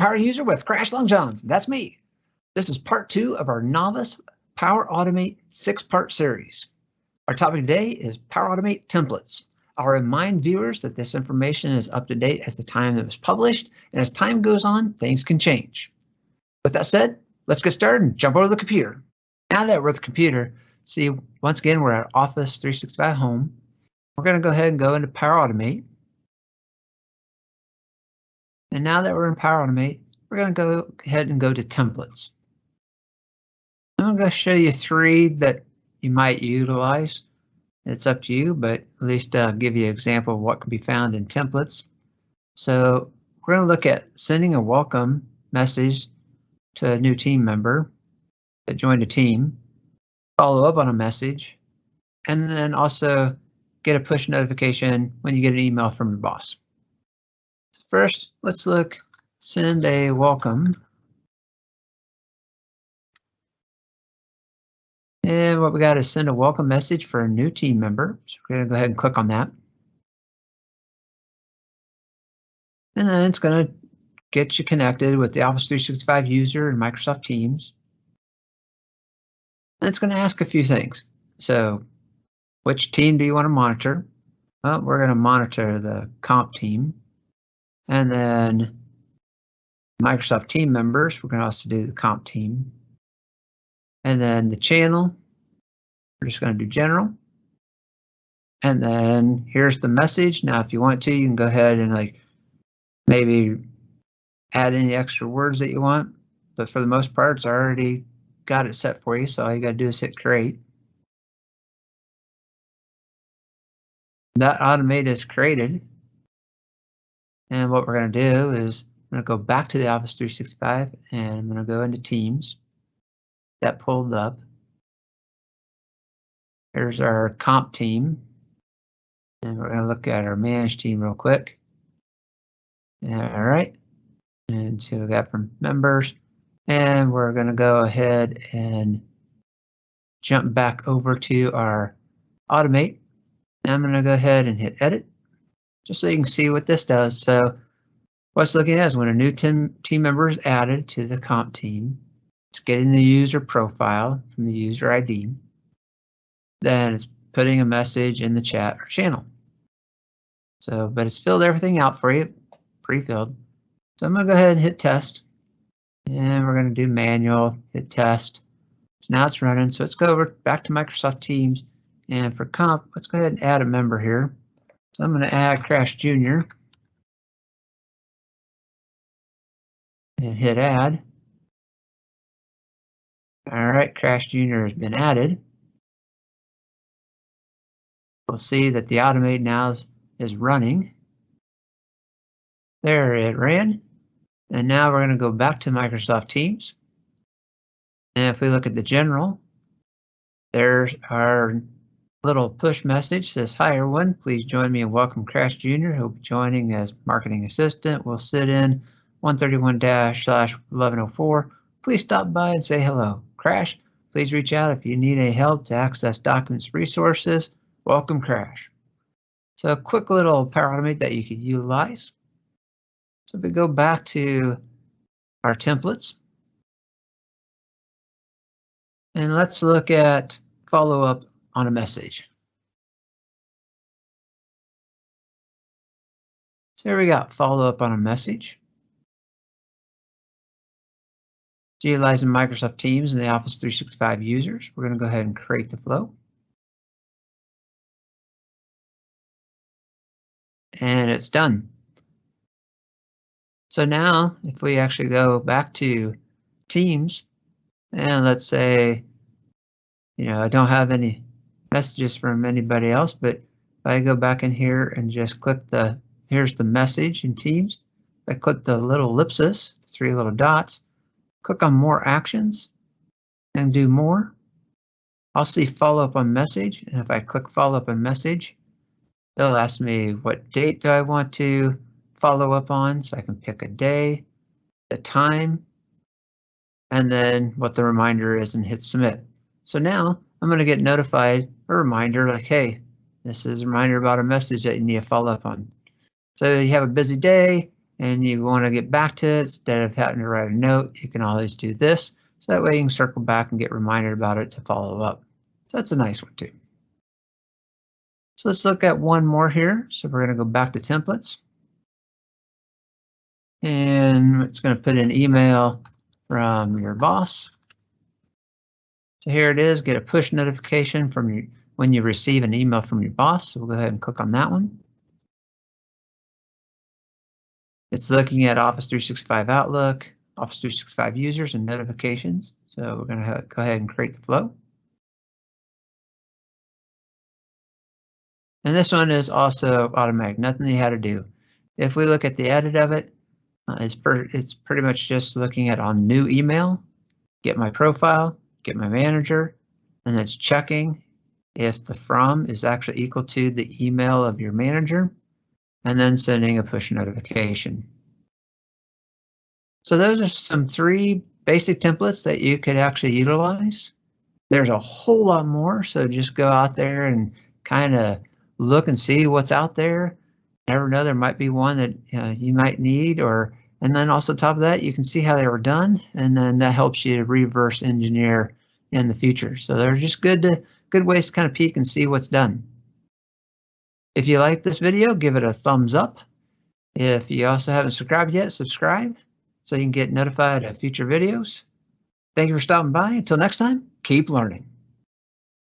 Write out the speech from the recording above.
Power User with Crash Long Johns. That's me. This is part 2 of our Novice Power Automate 6-part series. Our topic today is Power Automate templates. I'll remind viewers that this information is up to date as the time it was published, and as time goes on, things can change. With that said, let's get started and jump over to the computer. Now that we're at the computer, see, once again, we're at Office 365 Home. We're going to go ahead and go into Power Automate. And now that we're in Power Automate, we're going to go ahead and go to templates. I'm going to show you 3 that you might utilize. It's up to you, but at least give you an example of what can be found in templates. So we're going to look at sending a welcome message to a new team member that joined a team, follow up on a message, and then also get a push notification when you get an email from your boss. First, let's look, send a welcome. And what we got is send a welcome message for a new team member. So we're going to go ahead and click on that. And then it's going to get you connected with the Office 365 user and Microsoft Teams. And it's going to ask a few things. So which team do you want to monitor? Well, we're going to monitor the comp team. And then Microsoft team members, we're going to also do the comp team. And then the channel, we're just going to do general. And then here's the message. Now, if you want to, you can go ahead and maybe add any extra words that you want. But for the most part, it's already got it set for you. So all you got to do is hit create. That automate is created. And what we're going to do is I'm going to go back to the Office 365 and I'm going to go into Teams. That pulled up. Here's our comp team. And we're going to look at our manage team real quick. All right. And see what we got from members. And we're going to go ahead and jump back over to our automate. And I'm going to go ahead and hit edit, just so you can see what this does. So what's looking at is when a new team member is added to the comp team, it's getting the user profile from the user ID. Then it's putting a message in the chat or channel. So, but it's filled everything out for you, pre-filled. So I'm going to go ahead and hit test. And we're going to do manual, hit test. So now it's running. So let's go over back to Microsoft Teams. And for comp, let's go ahead and add a member here. So I'm going to add Crash Jr. and hit add. All right, Crash Jr. has been added. We'll see that the automate now is running. There it ran. And now we're going to go back to Microsoft Teams. And if we look at the general, there's our little push message. Says, hi everyone, please join me and welcome Crash Jr. He'll be joining as marketing assistant. We'll sit in 131-/1104. Please stop by and say hello. Crash, please reach out if you need any help to access documents, resources. Welcome, Crash. So a quick little Power Automate that you could utilize. So if we go back to our templates, and let's look at follow up on a message. So here we got follow up on a message. Utilizing Microsoft Teams and the Office 365 users, we're going to go ahead and create the flow. And it's done. So now if we actually go back to Teams and let's say, I don't have any messages from anybody else, but if I go back in here and just click here's the message in Teams, I click the little ellipsis, 3 little dots, click on more actions and do more. I'll see follow up on message. And if I click follow up on message, it'll ask me what date do I want to follow up on. So I can pick a day, the time, and then what the reminder is and hit submit. So now I'm going to get notified, a reminder like, hey, this is a reminder about a message that you need to follow up on. So you have a busy day, and you want to get back to it, instead of having to write a note, you can always do this. So that way you can circle back and get reminded about it to follow up. So that's a nice one too. So let's look at one more here. So we're going to go back to templates. And it's going to put an email from your boss. So here it is, get a push notification from when you receive an email from your boss. So we'll go ahead and click on that one. It's looking at Office 365 Outlook, Office 365 users, and notifications. So we're going to go ahead and create the flow. And this one is also automatic, nothing you had to do. If we look at the edit of it, it's pretty much just looking at on new email, get my profile, get my manager, and it's checking if the from is actually equal to the email of your manager, and then sending a push notification. So those are some 3 basic templates that you could actually utilize. There's a whole lot more, so just go out there and kind of look and see what's out there. Never know, there might be one that you might need, and then also top of that, you can see how they were done, and then that helps you to reverse engineer in the future. So they're just good ways to kind of peek and see what's done. If you like this video, give it a thumbs up. If you also haven't subscribed yet, subscribe so you can get notified of future videos. Thank you for stopping by. Until next time, keep learning.